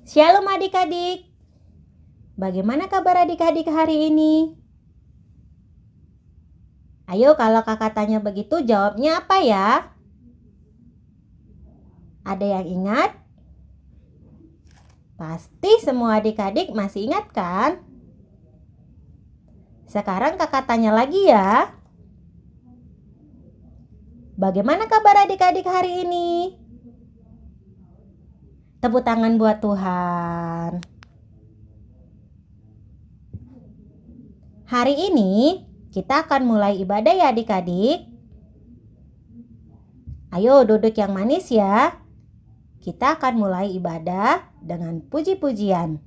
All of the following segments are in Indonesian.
Shalom adik-adik. Bagaimana kabar adik-adik hari ini? Ayo kalau kakak tanya begitu jawabnya apa ya? Ada yang ingat? Pasti semua adik-adik masih ingat kan? Sekarang kakak tanya lagi ya. Bagaimana kabar adik-adik hari ini? Tepuk tangan buat Tuhan. Hari ini kita akan mulai ibadah ya adik-adik. Ayo duduk yang manis ya. Kita akan mulai ibadah dengan puji-pujian.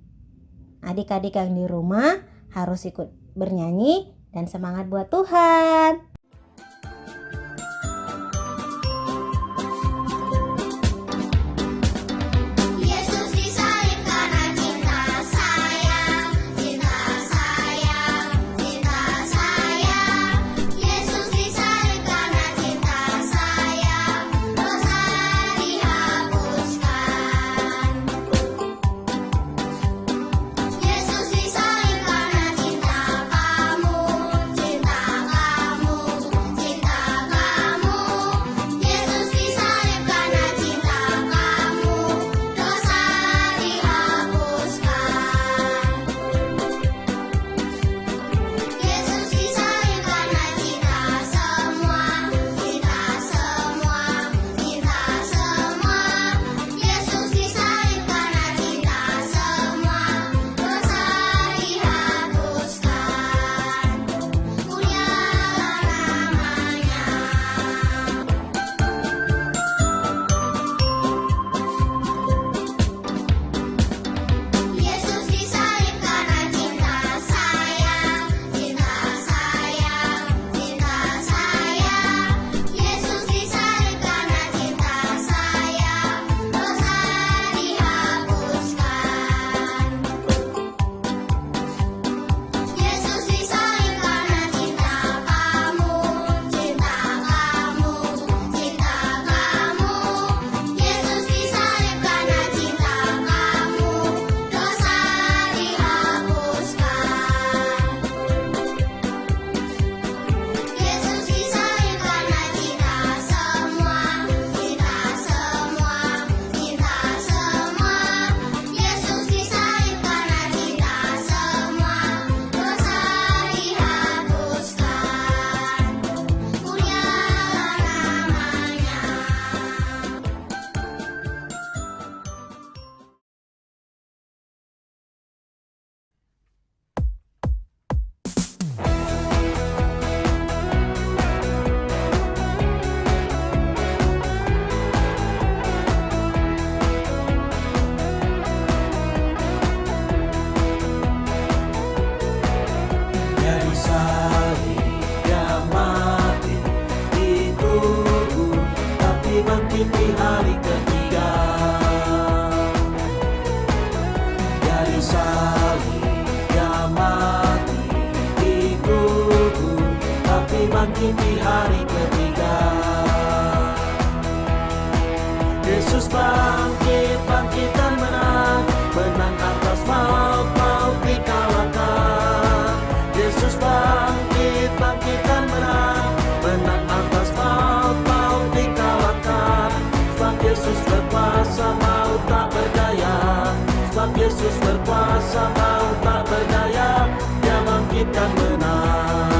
Adik-adik yang di rumah harus ikut bernyanyi dan semangat buat Tuhan. Di hari ketiga dari salib dia mati dikubur, tapi bangkit di hari ketiga. Yesus bangkit, bangkit dan menang, menang atas maut, maut dikalahkan. Yesus bangkit, bangkit dan menang, menang atas maut, maut dikalahkan. Sebab Yesus berkuasa, maut tak berdaya. Sebab Yesus berkuasa, maut tak berdaya. Dia bangkit dan menang.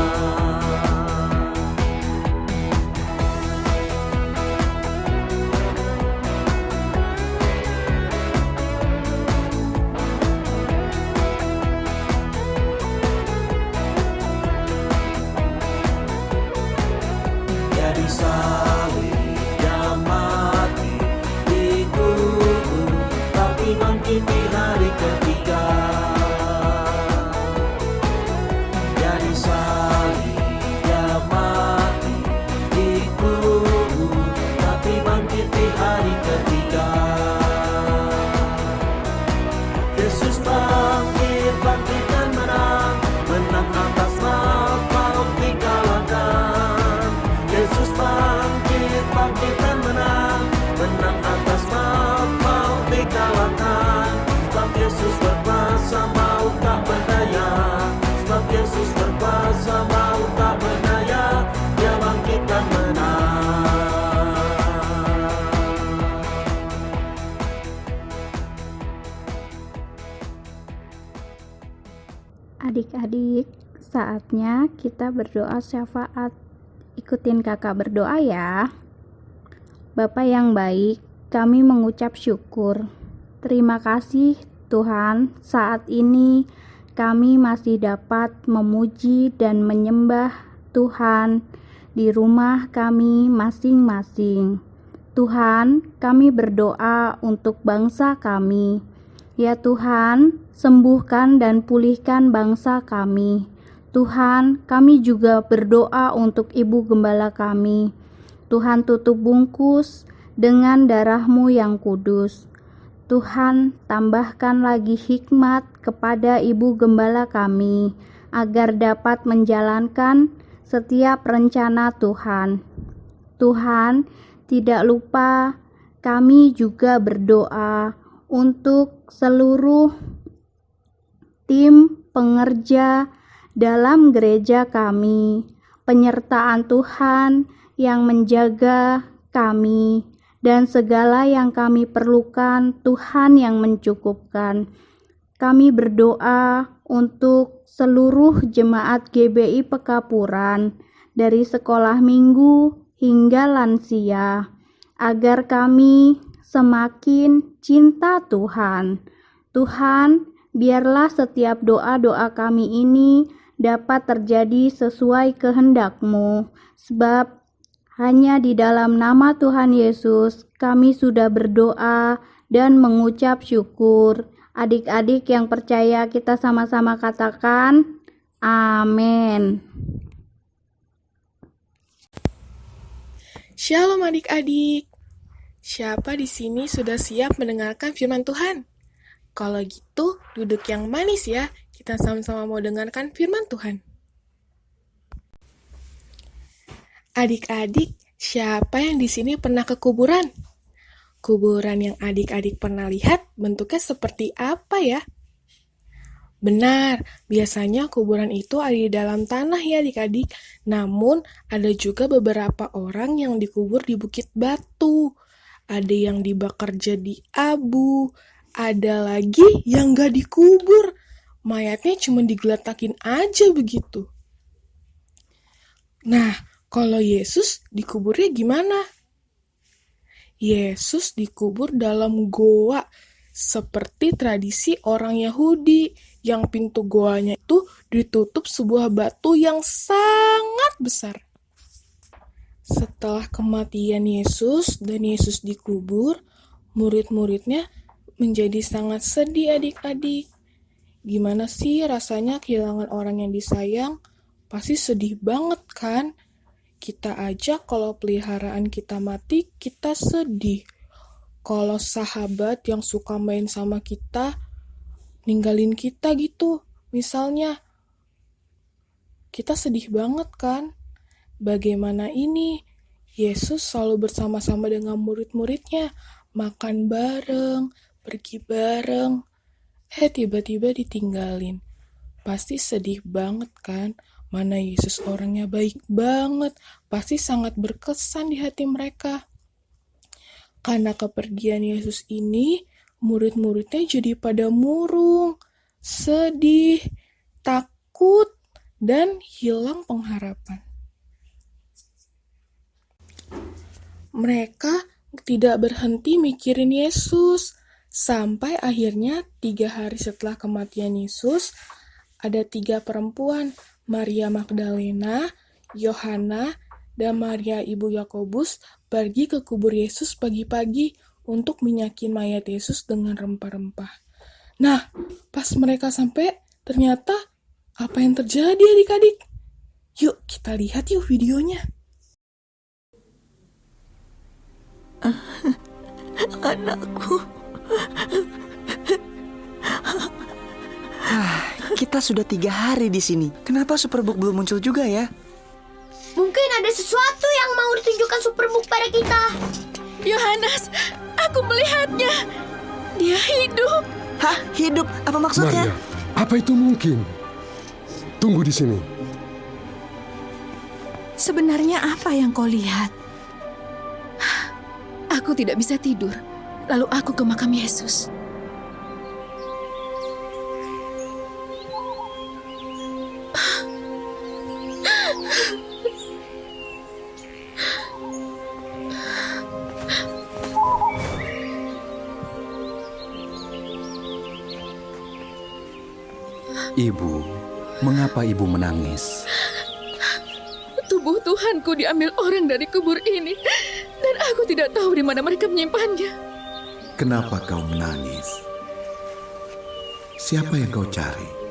Dia disalib, dia mati dikubur, tapi bangkit di hari ketiga. Dia disalib, dia mati dikubur, tapi bangkit di hari ketiga. Yesus bangkit, bangkit dan menang, menang atas maut, maut dikalahkan. Yesus bangkit, saatnya kita berdoa syafaat. Ikutin kakak berdoa ya. Bapa yang baik, kami mengucap syukur. Terima kasih Tuhan, saat ini kami masih dapat memuji dan menyembah Tuhan di rumah kami masing-masing. Tuhan, kami berdoa untuk bangsa kami. Ya Tuhan, sembuhkan dan pulihkan bangsa kami. Tuhan, kami juga berdoa untuk Ibu Gembala kami. Tuhan, tutup bungkus dengan darah-Mu yang kudus. Tuhan, tambahkan lagi hikmat kepada Ibu Gembala kami, agar dapat menjalankan setiap rencana Tuhan. Tuhan, tidak lupa kami juga berdoa untuk seluruh tim pengerja dalam gereja kami, penyertaan Tuhan yang menjaga kami, dan segala yang kami perlukan Tuhan yang mencukupkan. Kami berdoa untuk seluruh jemaat GBI Pekapuran, dari sekolah minggu hingga lansia, agar kami semakin cinta Tuhan. Tuhan, biarlah setiap doa-doa kami ini dapat terjadi sesuai kehendak-Mu, sebab hanya di dalam nama Tuhan Yesus kami sudah berdoa dan mengucap syukur. Adik-adik yang percaya, kita sama-sama katakan amin. Shalom adik-adik. Siapa di sini sudah siap mendengarkan firman Tuhan? Kalau gitu, duduk yang manis ya. Kita sama-sama mau dengarkan firman Tuhan. Adik-adik, siapa yang di sini pernah ke kuburan? Kuburan yang adik-adik pernah lihat bentuknya seperti apa ya? Benar, biasanya kuburan itu ada di dalam tanah ya adik-adik. Namun, ada juga beberapa orang yang dikubur di bukit batu. Ada yang dibakar jadi abu. Ada lagi yang gak dikubur. Mayatnya cuma digeletakin aja begitu. Nah, kalau Yesus dikuburnya gimana? Yesus dikubur dalam goa, seperti tradisi orang Yahudi, yang pintu goanya itu ditutup sebuah batu yang sangat besar. Setelah kematian Yesus dan Yesus dikubur, murid-muridnya menjadi sangat sedih adik-adik. Gimana sih rasanya kehilangan orang yang disayang? Pasti sedih banget kan? Kita aja kalau peliharaan kita mati, kita sedih. Kalau sahabat yang suka main sama kita, ninggalin kita gitu, misalnya, kita sedih banget kan? Bagaimana ini? Yesus selalu bersama-sama dengan murid-muridnya, makan bareng, pergi bareng. Tiba-tiba ditinggalin. Pasti sedih banget kan? Mana Yesus orangnya baik banget, pasti sangat berkesan di hati mereka. Karena kepergian Yesus ini, murid-muridnya jadi pada murung, sedih, takut, dan hilang pengharapan. Mereka tidak berhenti mikirin Yesus, sampai akhirnya 3 hari setelah kematian Yesus, ada 3 perempuan, Maria Magdalena, Yohana, dan Maria ibu Yakobus pergi ke kubur Yesus pagi-pagi untuk minyakin mayat Yesus dengan rempah-rempah. Nah, pas mereka sampai, ternyata apa yang terjadi adik-adik? Yuk kita lihat yuk videonya. Anakku. Kita sudah 3 hari di sini. Kenapa Superbook belum muncul juga ya? Mungkin ada sesuatu yang mau ditunjukkan Superbook pada kita. Yohanes, aku melihatnya. Dia hidup. Hah? Hidup? Apa maksudnya? Maria, apa itu mungkin? Tunggu di sini. Sebenarnya apa yang kau lihat? Aku tidak bisa tidur. Lalu aku ke makam Yesus. Ibu, mengapa ibu menangis? Tubuh Tuhanku diambil orang dari kubur ini, dan aku tidak tahu di mana mereka menyimpannya. Kenapa kau menangis? Siapa yang kau cari?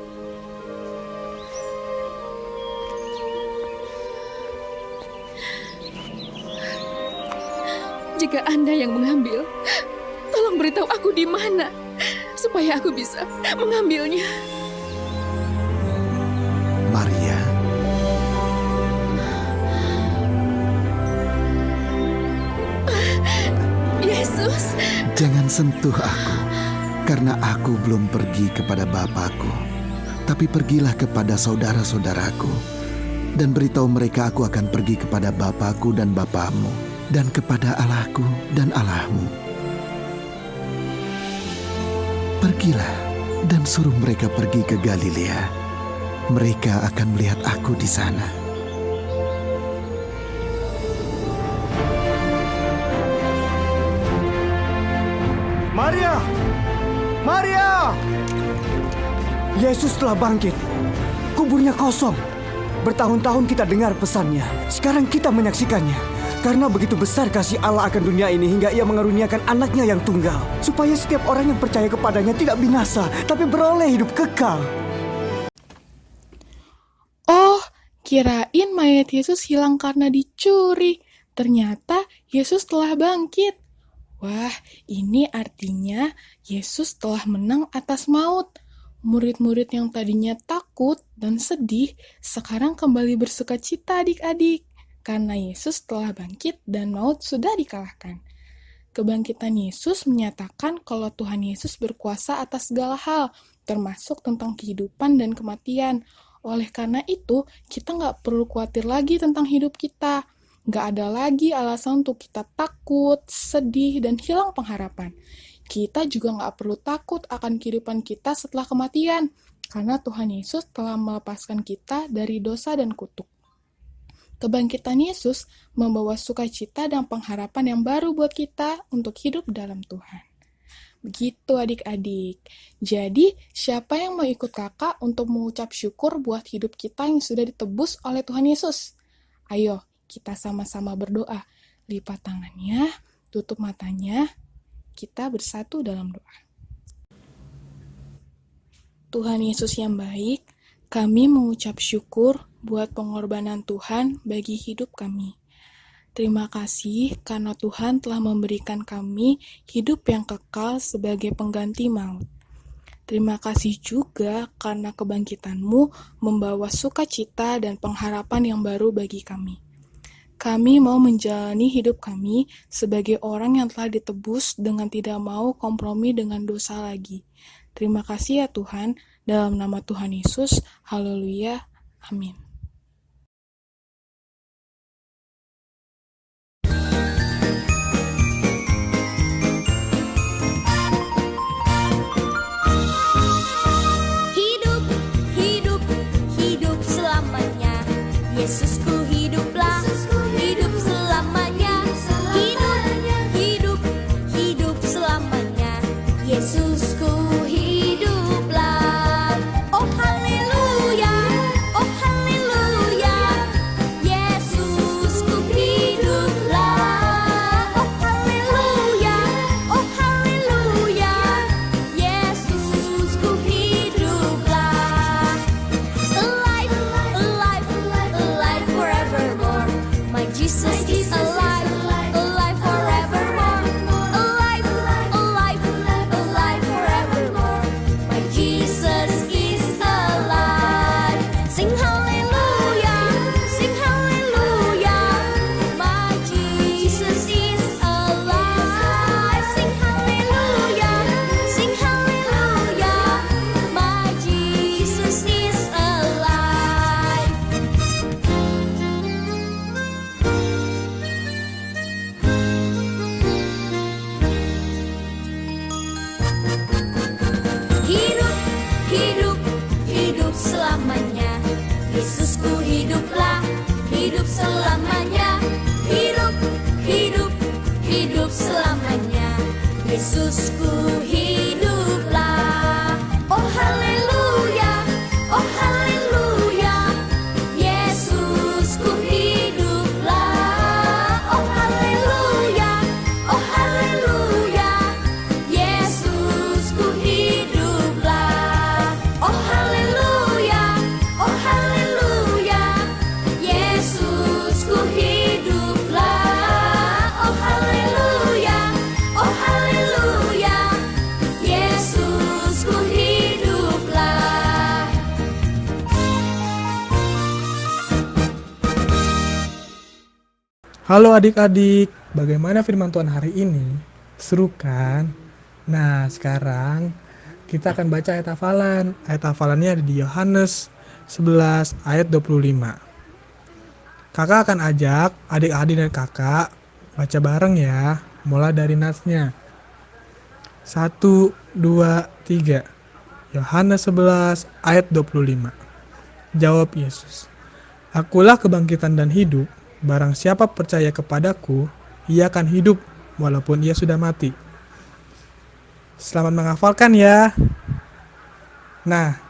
Jika Anda yang mengambil, tolong beritahu aku di mana, supaya aku bisa mengambilnya. Maria, Yesus, jangan sentuh aku, karena aku belum pergi kepada Bapakku. Tapi pergilah kepada saudara-saudaraku, dan beritahu mereka aku akan pergi kepada Bapakku dan Bapakmu, dan kepada Allahku dan Allahmu. Pergilah dan suruh mereka pergi ke Galilea. Mereka akan melihat aku di sana. Maria! Maria! Yesus telah bangkit. Kuburnya kosong. Bertahun-tahun kita dengar pesannya. Sekarang kita menyaksikannya. Karena begitu besar kasih Allah akan dunia ini hingga ia mengaruniakan anaknya yang tunggal. Supaya setiap orang yang percaya kepadanya tidak binasa, tapi beroleh hidup kekal. Oh, kirain mayat Yesus hilang karena dicuri. Ternyata Yesus telah bangkit. Wah, ini artinya Yesus telah menang atas maut. Murid-murid yang tadinya takut dan sedih, sekarang kembali bersukacita adik-adik. Karena Yesus telah bangkit dan maut sudah dikalahkan. Kebangkitan Yesus menyatakan kalau Tuhan Yesus berkuasa atas segala hal, termasuk tentang kehidupan dan kematian. Oleh karena itu, kita nggak perlu khawatir lagi tentang hidup kita. Nggak ada lagi alasan untuk kita takut, sedih, dan hilang pengharapan. Kita juga nggak perlu takut akan kehidupan kita setelah kematian, karena Tuhan Yesus telah melepaskan kita dari dosa dan kutuk. Kebangkitan Yesus membawa sukacita dan pengharapan yang baru buat kita untuk hidup dalam Tuhan. Begitu adik-adik. Jadi, siapa yang mau ikut kakak untuk mengucap syukur buat hidup kita yang sudah ditebus oleh Tuhan Yesus? Ayo, kita sama-sama berdoa. Lipat tangannya, tutup matanya, kita bersatu dalam doa. Tuhan Yesus yang baik, kami mengucap syukur buat pengorbanan Tuhan bagi hidup kami. Terima kasih karena Tuhan telah memberikan kami hidup yang kekal sebagai pengganti maut. Terima kasih juga karena kebangkitan-Mu membawa sukacita dan pengharapan yang baru bagi kami. Kami mau menjalani hidup kami sebagai orang yang telah ditebus dengan tidak mau kompromi dengan dosa lagi. Terima kasih ya Tuhan, dalam nama Tuhan Yesus, haleluya, amin. Yesusku hiduplah, hidup selamanya. Hidup, hidup, hidup selamanya. Yesusku hiduplah. Oh haleluya, oh haleluya. Yesusku hiduplah. Oh haleluya, oh haleluya. Yesusku hiduplah. Alive, alive, alive forevermore. My Jesus is alive, alive forevermore. Alive, alive, alive forevermore. My Jesus is alive. Sing hallelujah, sing hallelujah. My Jesus is alive. Sing hallelujah, sing hallelujah. My Jesus is alive. Hidup, hidup, hidup selamanya. Yesusku hiduplah, hidup selamanya. Hidup, hidup, hidup selamanya. Yesusku hiduplah. Oh haleluya, Halo adik-adik, bagaimana firman Tuhan hari ini? Seru kan? Nah, sekarang kita akan baca ayat hafalan. Ayat hafalannya ada di Yohanes 11 ayat 25. Kakak akan ajak adik-adik dan kakak baca bareng ya, mulai dari nasnya. 1, 2, 3. Yohanes 11 ayat 25. Jawab Yesus, "Akulah kebangkitan dan hidup. Barang siapa percaya kepadaku, ia akan hidup walaupun ia sudah mati." Selamat menghafalkan ya. Nah,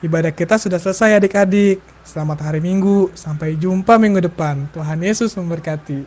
ibadah kita sudah selesai adik-adik. Selamat hari Minggu, sampai jumpa minggu depan. Tuhan Yesus memberkati.